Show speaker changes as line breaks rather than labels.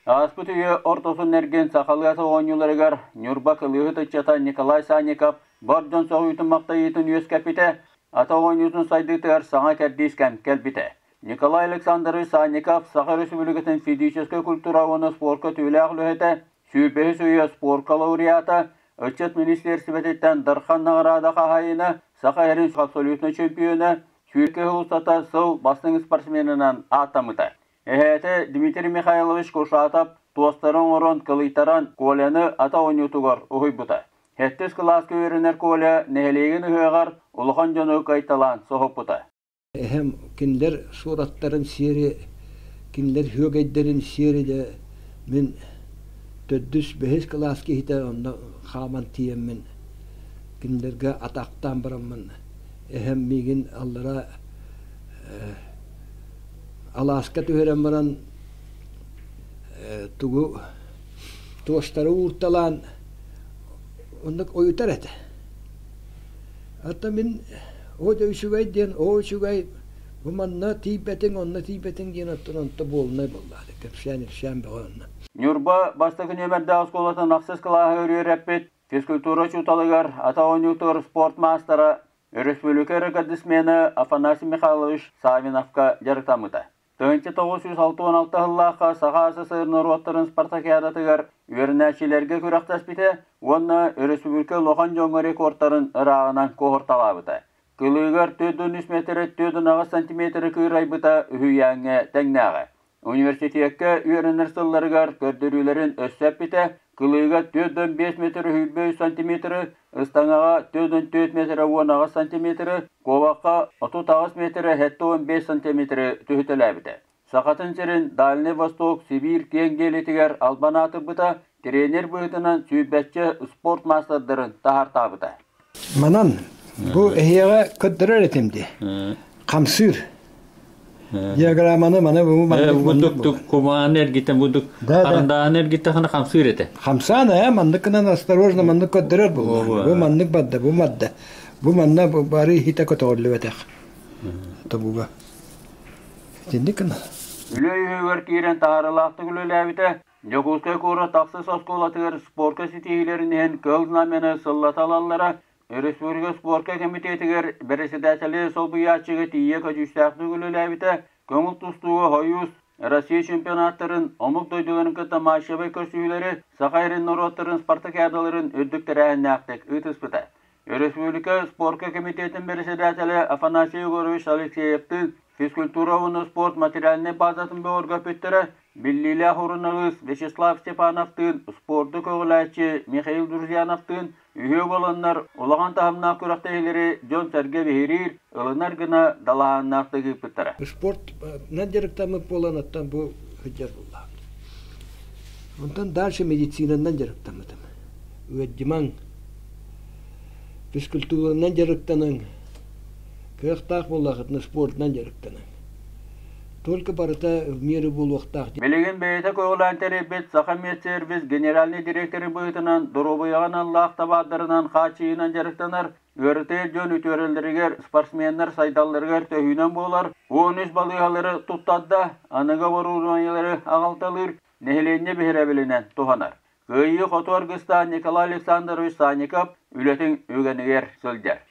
Аспытыйы ортосын әрген сақалғасы ойныларығар Нюрба кылығы тұтчата Николай Санников бордон соғуйтын мақта етін өз кәпіті ата ойнусын сайдытығар саңа кәрдейскәм кәлбіті. Николай Александрович Санников Саха Республикатын физическая культура оны спортқа түйілі ағылығыты сүйбесі сүйе спортқа лауреата Отчет министерстветтен Дархан Нағырада қағайыны Саха әрін абсолютно чемпионы сүйірке ұлыстата сыл басының спортсменінен атамыды. Эхеті Дмитрий Михайлович Кушатов туастарын орын кылыйтаран коляны ата ойнутугар ұғый бұта. Хеттес класс көверінер коля нәхелеген ұғығар ұлған жоны қайталан соғып бұта.
Hem kinler suratların seri, kinler hügeyderin seri de min töddüs behes klas ki hita onda xaman tiyem min kinlerge ataktan baram min hem migin allara Alaska tüherem baran tugu tuostara uurtalan ondak oyutar ete. Hatta min o da üçügay diyen o üçügay bu manna tipetin onna tipetin diyen attıran da bolnay bolladı. Kapşani şembe onna.
Нюрба бастығы нөмірді аусколатын ақсыз қылағы өререппет, физкультура чуталығар, ата ойнутыр спорт мастера, республика рекордсмені Афанасий Михайлович Савиновка жарықтамыды. 1916 жыллаққа Саха СССР Нұрваттырын спартакиадатығар өрінәшілерге көрақтас біте, онына республика лоқан жоңғы рекордтарын ырағынан коғырталабыды. Кылыгар 4-3 метр, 4-9 сантиметр күйрай бұта үйәңе тәңнәғі. Университетке үйерінер сылларығар көрдірілерін өссәп біте, кылыға 4-5 метр 3 сантиметр, ұстаңаға 4-4 метр 10 сантиметр, коваққа 30 метр 15 сантиметр түхітілі біте. Сақатын серін Дальний Восток, Сибир кенгелетігер албанаты бұта, тренер бұғытынан сүйбәтші спорт мастардырын тағарта бұта.
Манан, bu ehiyaya köddürür etimdi. Kamsür. Diagramını mana bu
Buduk kuman ergiten buduk karandağın ergiten hana kamsür ete.
Kamsana ya mandıkından astarojna mandık köddürür bu. Bu mandık badda bu madde. Bu manna bu bari hita kötörlü vetek. Tabuga. Tindikin.
Ülüyüğür kiren taharılaktı gülülebite. Yokuskay kura taksız oskolatıgır sporka sitihilerinden kılnamene sallatalallara Республика спортка комитетігер береседәтелі сол бұячығы тие көжістәқті күліләбіті көңіл тұстуы хойус Россия чемпионаттарын омық дойдыларын күтті машабай көрсүйілері Сақайрын Нұраттырын спартакиадаларын өддіктірәйін нәқтік ұтыспыты. Республика спортка комитетін береседәтелі Афанасий Егорович Алексеевтің физкультура оны спорт материаліне базатын бөғырға пөттірі Биллилі Хурынығыз Вячеслав Степановтың спорты көғіләтші Михаил Друзьяновтың үйе боланlar олаған тағымна күрақтайылары Джон Сәрге бейірір, ылынар гына далағаннақты күйпіттірі.
Спорт нәндеріктамы боланаттан бұл хүджар болды. Онтан дальше медицинаннан жарықтамыдым. Өйдіман физкультураннан жарықтанын, күйіқтақ болағытны спортнан жарықтанын. Только барыта в мире бұл уақыттақ.
Белеген бейті көғылан теребет Сақамет сервис генеральный директоры бұғытынан дұрубыяған Аллах табадырынан қачиынан жарықтанар, өріте жөн үтөрелдерігер спортсменнер сайдалдыргер төхінен болар, 13 балығалары тұттадда, анығы орулмайылары ағалталыр, нәхіленне бейрәбілінен тұғанар. Ғыйы Хотуаргыста Николай Александрович Санников үлетін өгенігер сөлдер.